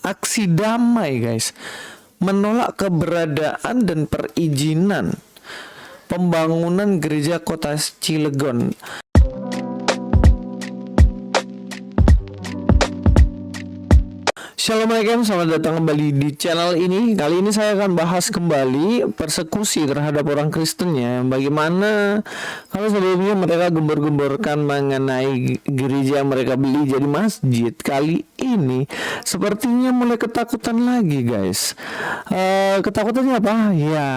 Aksi damai guys, menolak keberadaan dan perizinan pembangunan gereja kota Cilegon. Assalamualaikum, selamat datang kembali di channel ini. Kali ini saya akan bahas kembali persekusi terhadap orang Kristen ya. Bagaimana kalau sebelumnya mereka gembor-gemborkan mengenai gereja yang mereka beli jadi masjid, kali ini sepertinya mulai ketakutan lagi guys. Ketakutannya apa? Ya,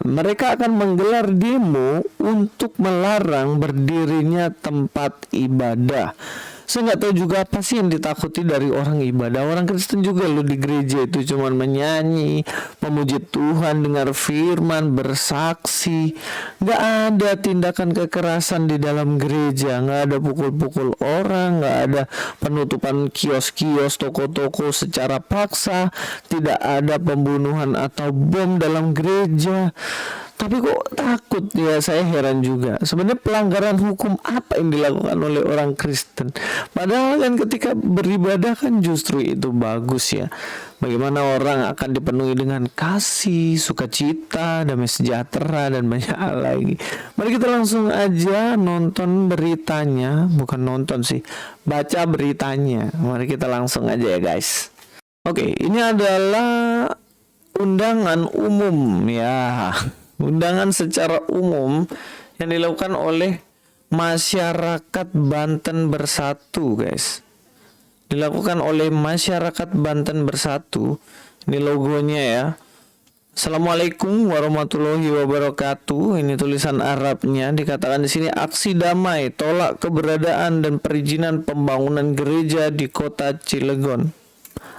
mereka akan menggelar demo untuk melarang berdirinya tempat ibadah. Saya nggak tahu juga apa sih yang ditakuti dari orang ibadah. Orang Kristen juga lo di gereja itu cuman menyanyi, memuji Tuhan, dengar firman, bersaksi. Nggak ada tindakan kekerasan di dalam gereja, nggak ada pukul-pukul orang, nggak ada penutupan kios-kios, toko-toko secara paksa, tidak ada pembunuhan atau bom dalam gereja. Tapi kok takut ya, saya heran juga. Sebenarnya pelanggaran hukum apa yang dilakukan oleh orang Kristen? Padahal kan ketika beribadah kan justru itu bagus ya. Bagaimana orang akan dipenuhi dengan kasih, sukacita, damai sejahtera, dan banyak hal lagi. Mari kita langsung aja nonton beritanya. Bukan nonton sih, baca beritanya. Mari kita langsung aja ya guys. Oke, ini adalah undangan umum ya. Undangan secara umum yang dilakukan oleh masyarakat Banten Bersatu guys. Dilakukan oleh masyarakat Banten Bersatu. Ini logonya ya. Assalamualaikum warahmatullahi wabarakatuh. Ini tulisan Arabnya. Dikatakan di sini aksi damai tolak keberadaan dan perizinan pembangunan gereja di kota Cilegon.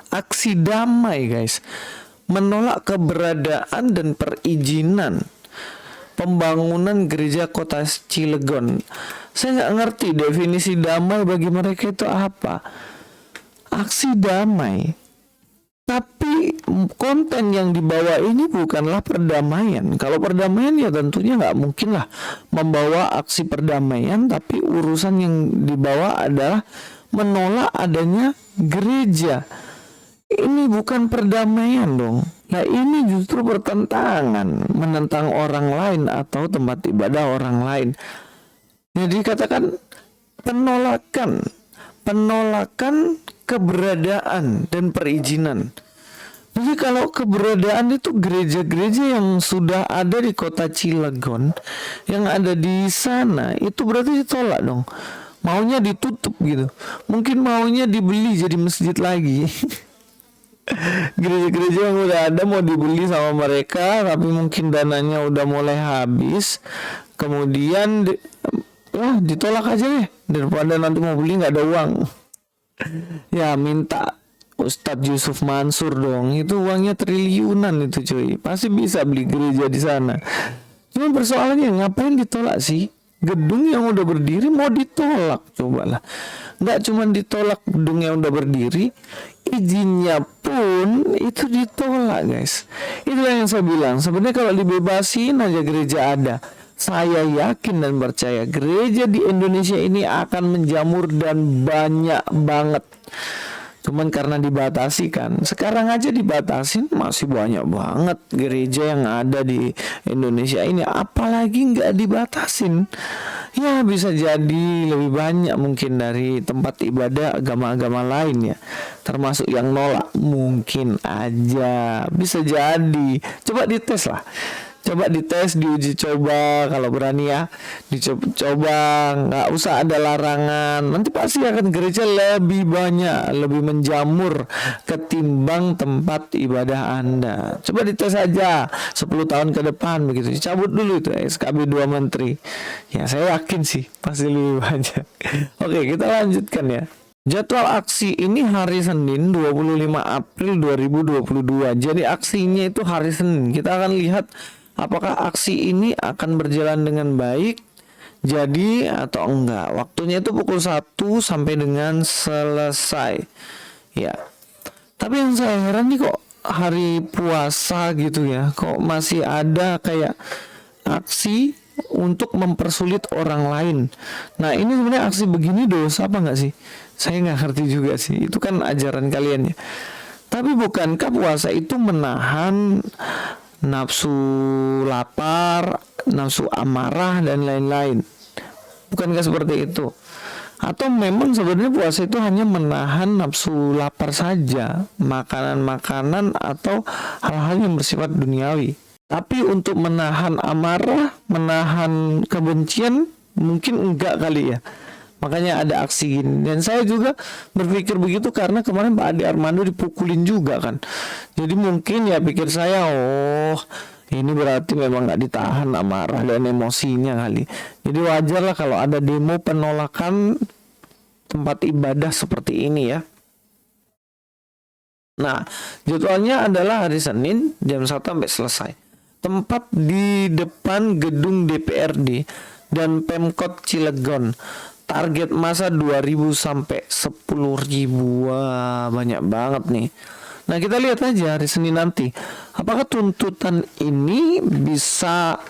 Aksi damai guys, menolak keberadaan dan perizinan pembangunan gereja kota Cilegon. Saya nggak ngerti definisi damai bagi mereka itu apa. Aksi damai, tapi konten yang dibawa ini bukanlah perdamaian. Kalau perdamaian ya tentunya nggak mungkin lah membawa aksi perdamaian, tapi urusan yang dibawa adalah menolak adanya gereja. Ini bukan perdamaian dong. Nah ini justru bertentangan, menentang orang lain atau tempat ibadah orang lain. Jadi katakan penolakan keberadaan dan perizinan. Jadi kalau keberadaan itu gereja-gereja yang sudah ada di kota Cilegon, yang ada di sana, itu berarti ditolak dong. Maunya ditutup gitu. Mungkin maunya dibeli jadi masjid lagi. Gereja-gereja yang udah ada mau dibeli sama mereka, tapi mungkin dananya udah mulai habis. Kemudian ditolak aja deh, daripada nanti mau beli nggak ada uang. Ya minta Ustadz Yusuf Mansur dong, itu uangnya triliunan itu cuy, pasti bisa beli gereja di sana. Cuma persoalannya ngapain ditolak sih? Gedung yang udah berdiri mau ditolak, cobalah. Nggak cuma ditolak gedung yang udah berdiri, izinnya pun itu ditolak guys. Itulah yang saya bilang, sebenarnya kalau dibebasin aja gereja ada, saya yakin dan percaya gereja di Indonesia ini akan menjamur dan banyak banget. Cuman karena dibatasi kan, sekarang aja dibatasin masih banyak banget gereja yang ada di Indonesia ini, apalagi nggak dibatasin. Ya bisa jadi lebih banyak mungkin dari tempat ibadah agama-agama lain ya, termasuk yang nolak, mungkin aja bisa jadi. Coba dites lah. Coba dites, diuji coba, kalau berani ya dicoba, nggak usah ada larangan, nanti pasti akan gereja lebih banyak, lebih menjamur ketimbang tempat ibadah Anda. Coba dites aja 10 tahun ke depan begitu, cabut dulu itu SKB 2 menteri ya, saya yakin sih pasti lebih banyak. Oke, kita lanjutkan ya. Jadwal aksi ini hari Senin 25 April 2022. Jadi aksinya itu hari Senin. Kita akan lihat apakah aksi ini akan berjalan dengan baik, jadi atau enggak. Waktunya itu pukul 1 sampai dengan selesai. Ya. Tapi yang saya heran nih, kok hari puasa gitu ya, kok masih ada kayak aksi untuk mempersulit orang lain. Nah ini sebenarnya aksi begini dosa apa enggak sih? Saya nggak ngerti juga sih. Itu kan ajaran kalian ya. Tapi bukankah puasa itu menahan nafsu lapar, nafsu amarah, dan lain-lain? Bukankah seperti itu? Atau memang sebenarnya puasa itu hanya menahan nafsu lapar saja, makanan-makanan atau hal-hal yang bersifat duniawi. Tapi untuk menahan amarah, menahan kebencian, mungkin enggak kali ya. Makanya ada aksi gini. Dan saya juga berpikir begitu karena kemarin Pak Ade Armando dipukulin juga kan. Jadi mungkin ya pikir saya, oh ini berarti memang nggak ditahan amarah dan emosinya kali. Jadi wajar lah kalau ada demo penolakan tempat ibadah seperti ini ya. Nah, jadwalnya adalah hari Senin jam 1 sampai selesai. Tempat di depan gedung DPRD dan Pemkot Cilegon. Target masa 2.000 sampai 10.000. Wah, banyak banget nih. Nah, kita lihat aja hari Senin nanti. Apakah tuntutan ini bisa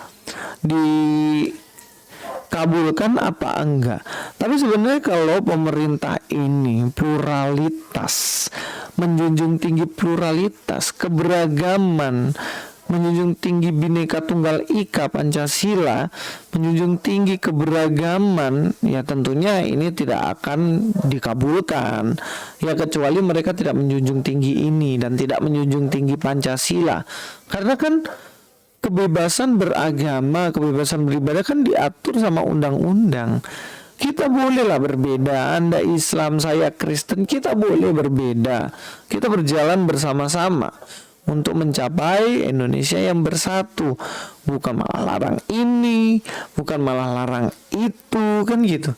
dikabulkan apa enggak? Tapi sebenarnya kalau pemerintah ini pluralitas, menjunjung tinggi pluralitas, keberagaman, menjunjung tinggi Bhinneka Tunggal Ika Pancasila, menjunjung tinggi keberagaman, ya tentunya ini tidak akan dikabulkan. Ya kecuali mereka tidak menjunjung tinggi ini dan tidak menjunjung tinggi Pancasila. Karena kan kebebasan beragama, kebebasan beribadah kan diatur sama undang-undang. Kita bolehlah berbeda, Anda Islam, saya Kristen, kita boleh berbeda. Kita berjalan bersama-sama untuk mencapai Indonesia yang bersatu. Bukan malah larang ini, bukan malah larang itu, kan gitu.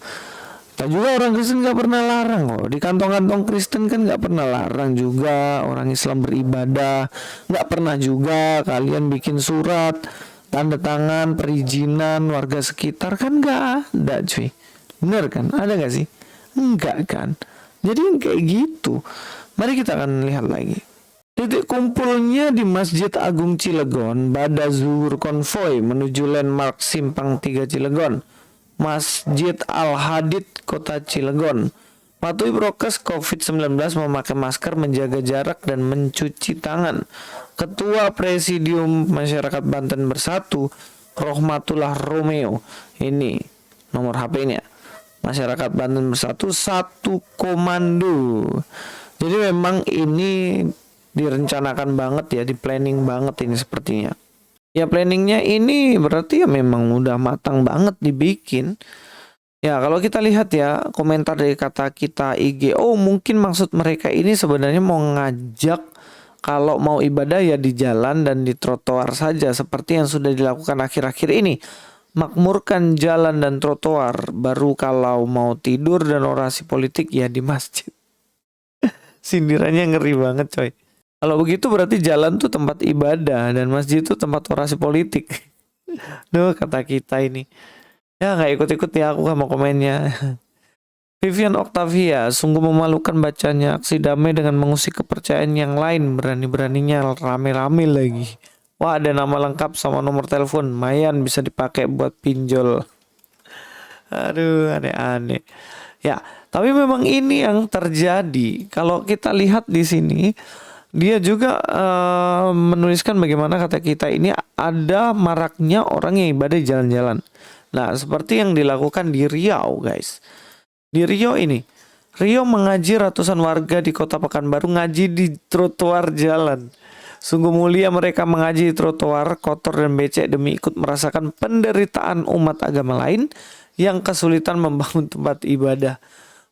Dan juga orang Kristen gak pernah larang kok. Di kantong-kantong Kristen kan gak pernah larang juga orang Islam beribadah. Gak pernah juga kalian bikin surat tanda tangan perizinan warga sekitar, kan gak ada cuy. Bener kan? Ada gak sih? Enggak kan? Jadi kayak gitu. Mari kita akan lihat lagi. Titik kumpulnya di Masjid Agung Cilegon, Bada Zuhur Konvoy menuju Landmark Simpang 3 Cilegon, Masjid Al-Hadid Kota Cilegon. Patuhi prokes COVID-19, memakai masker, menjaga jarak, dan mencuci tangan. Ketua Presidium Masyarakat Banten Bersatu, Rohmatullah Romeo, ini nomor HP-nya. Masyarakat Banten Bersatu, satu komando. Jadi memang ini direncanakan banget ya, di planning banget ini sepertinya. Ya planningnya ini berarti ya memang udah matang banget dibikin. Ya kalau kita lihat ya komentar dari kata kita IG, oh mungkin maksud mereka ini sebenarnya mau ngajak kalau mau ibadah ya di jalan dan di trotoar saja seperti yang sudah dilakukan akhir-akhir ini. Makmurkan jalan dan trotoar, baru kalau mau tidur dan orasi politik ya di masjid. Sindirannya ngeri banget coy. Kalau begitu berarti jalan tuh tempat ibadah dan masjid tuh tempat orasi politik. Duh kata kita ini. Ya nggak ikut-ikut ya aku sama komennya. Vivian Octavia, sungguh memalukan bacanya. Aksi damai dengan mengusik kepercayaan yang lain, berani-beraninya rame-rame lagi. Wah ada nama lengkap sama nomor telepon, Mayan bisa dipakai buat pinjol. Aduh aneh-aneh. Ya tapi memang ini yang terjadi. Kalau kita lihat di sini. Dia juga menuliskan bagaimana kata kita ini ada maraknya orang yang ibadah di jalan-jalan. Nah, seperti yang dilakukan di Riau, guys. Di Riau ini, Riau mengaji ratusan warga di Kota Pekanbaru ngaji di trotoar jalan. Sungguh mulia mereka mengaji di trotoar kotor dan becek demi ikut merasakan penderitaan umat agama lain yang kesulitan membangun tempat ibadah.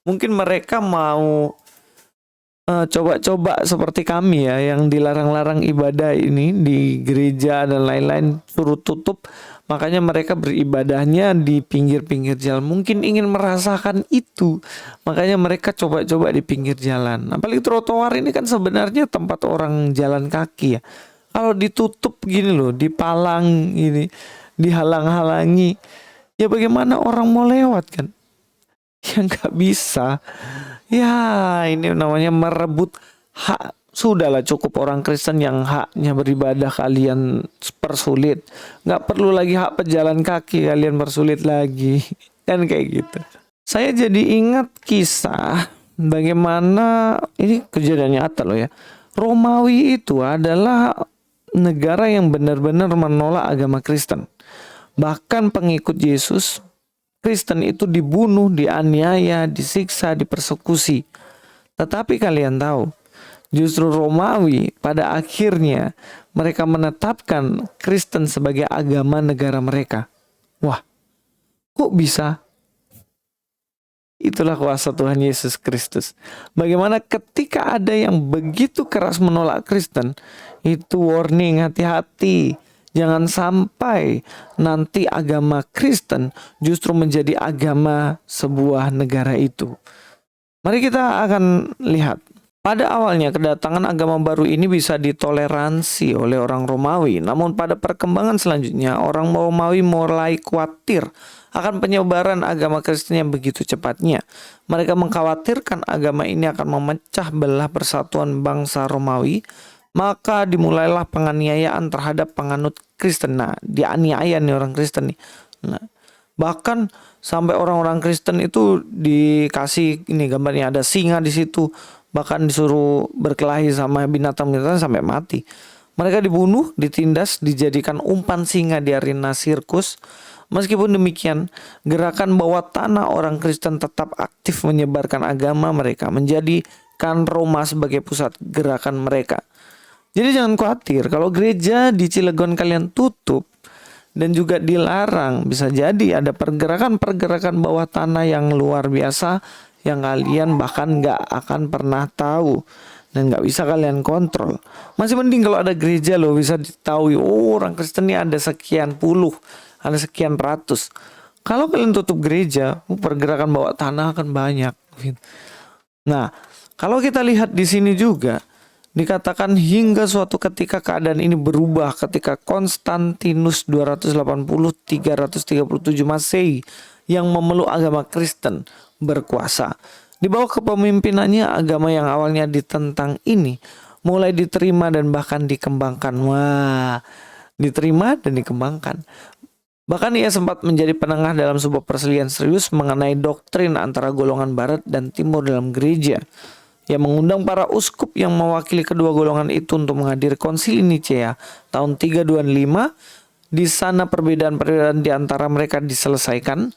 Mungkin mereka mau coba-coba seperti kami ya yang dilarang-larang ibadah ini di gereja dan lain-lain suruh tutup, makanya mereka beribadahnya di pinggir-pinggir jalan, mungkin ingin merasakan itu, makanya mereka coba-coba di pinggir jalan. Apalagi trotoar ini kan sebenarnya tempat orang jalan kaki ya, kalau ditutup gini loh, dipalang ini, dihalang-halangi, ya bagaimana orang mau lewat kan? Ya nggak bisa. Ya ini namanya merebut hak. Sudahlah cukup orang Kristen yang haknya beribadah kalian persulit. Nggak perlu lagi hak pejalan kaki kalian persulit lagi. Kan kayak gitu. Saya jadi ingat kisah bagaimana, ini kejadian nyata loh ya. Romawi itu adalah negara yang benar-benar menolak agama Kristen. Bahkan pengikut Yesus Kristen itu dibunuh, dianiaya, disiksa, dipersekusi. Tetapi kalian tahu, justru Romawi pada akhirnya mereka menetapkan Kristen sebagai agama negara mereka. Wah, kok bisa? Itulah kuasa Tuhan Yesus Kristus. Bagaimana ketika ada yang begitu keras menolak Kristen, itu warning, hati-hati. Jangan sampai nanti agama Kristen justru menjadi agama sebuah negara itu. Mari kita akan lihat. Pada awalnya kedatangan agama baru ini bisa ditoleransi oleh orang Romawi. Namun pada perkembangan selanjutnya orang Romawi mulai khawatir akan penyebaran agama Kristen yang begitu cepatnya. Mereka mengkhawatirkan agama ini akan memecah belah persatuan bangsa Romawi. Maka dimulailah penganiayaan terhadap penganut Kristen. Nah, dianiaya nih orang Kristen nih. Nah, bahkan sampai orang-orang Kristen itu dikasih ini gambarnya ada singa di situ, bahkan disuruh berkelahi sama binatang-binatang sampai mati. Mereka dibunuh, ditindas, dijadikan umpan singa di arena sirkus. Meskipun demikian, gerakan bawah tanah orang Kristen tetap aktif menyebarkan agama mereka, menjadikan Roma sebagai pusat gerakan mereka. Jadi jangan khawatir kalau gereja di Cilegon kalian tutup dan juga dilarang, bisa jadi ada pergerakan-pergerakan bawah tanah yang luar biasa yang kalian bahkan nggak akan pernah tahu dan nggak bisa kalian kontrol. Masih mending kalau ada gereja loh, bisa diketahui, oh orang Kristen ini ada sekian puluh, ada sekian ratus. Kalau kalian tutup gereja, pergerakan bawah tanah akan banyak. Nah, kalau kita lihat di sini juga dikatakan hingga suatu ketika keadaan ini berubah ketika Konstantinus 280-337 Masehi yang memeluk agama Kristen berkuasa. Di bawah kepemimpinannya agama yang awalnya ditentang ini mulai diterima dan bahkan dikembangkan. Wah, diterima dan dikembangkan. Bahkan ia sempat menjadi penengah dalam sebuah perselisihan serius mengenai doktrin antara golongan barat dan timur dalam gereja. Yang mengundang para uskup yang mewakili kedua golongan itu untuk menghadiri konsili Nicea tahun 325. Di sana perbedaan-perbedaan di antara mereka diselesaikan.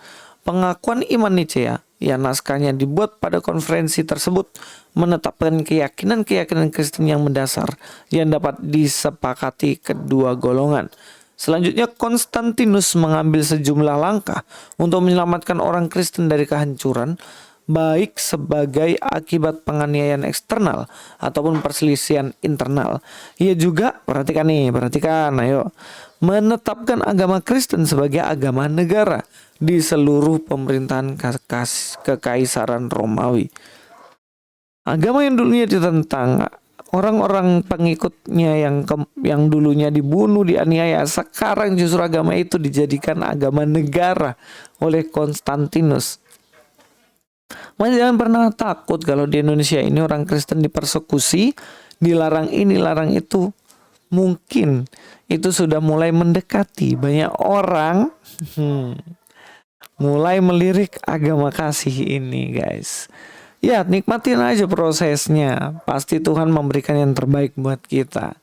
Pengakuan iman Nicea yang naskahnya dibuat pada konferensi tersebut menetapkan keyakinan-keyakinan Kristen yang mendasar yang dapat disepakati kedua golongan. Selanjutnya Konstantinus mengambil sejumlah langkah untuk menyelamatkan orang Kristen dari kehancuran, baik sebagai akibat penganiayaan eksternal ataupun perselisihan internal. Ia juga, perhatikan, ayo, menetapkan agama Kristen sebagai agama negara di seluruh pemerintahan kekaisaran Romawi. Agama yang dulunya ditentang, orang-orang pengikutnya yang dulunya dibunuh, dianiaya, sekarang justru agama itu dijadikan agama negara oleh Konstantinus. Mas jangan pernah takut kalau di Indonesia ini orang Kristen dipersekusi, dilarang ini, larang itu. Mungkin itu sudah mulai mendekati. Banyak orang mulai melirik agama kasih ini, guys. Ya, nikmatin aja prosesnya. Pasti Tuhan memberikan yang terbaik buat kita.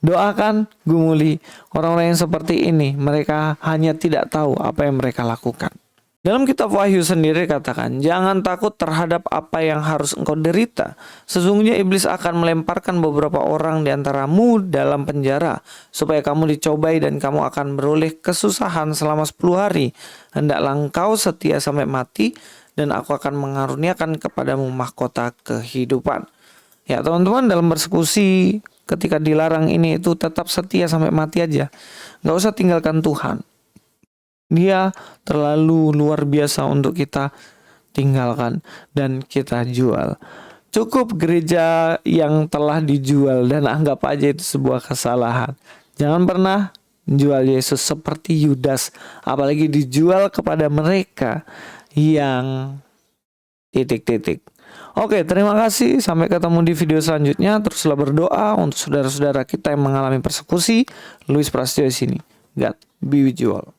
Doakan, gumuli orang-orang yang seperti ini. Mereka hanya tidak tahu apa yang mereka lakukan. Dalam kitab Wahyu sendiri katakan, jangan takut terhadap apa yang harus engkau derita. Sesungguhnya iblis akan melemparkan beberapa orang di antaramu dalam penjara, supaya kamu dicobai dan kamu akan beroleh kesusahan selama 10 hari. Hendaklah engkau setia sampai mati, dan aku akan mengaruniakan kepadamu mahkota kehidupan. Ya teman-teman, dalam persekusi ketika dilarang ini itu tetap setia sampai mati aja. Gak usah tinggalkan Tuhan. Dia terlalu luar biasa untuk kita tinggalkan dan kita jual. Cukup gereja yang telah dijual dan anggap aja itu sebuah kesalahan. Jangan pernah jual Yesus seperti Yudas, apalagi dijual kepada mereka yang titik-titik. Oke, terima kasih. Sampai ketemu di video selanjutnya. Teruslah berdoa untuk saudara-saudara kita yang mengalami persekusi. Luis Prasetyo di sini. God be with you all.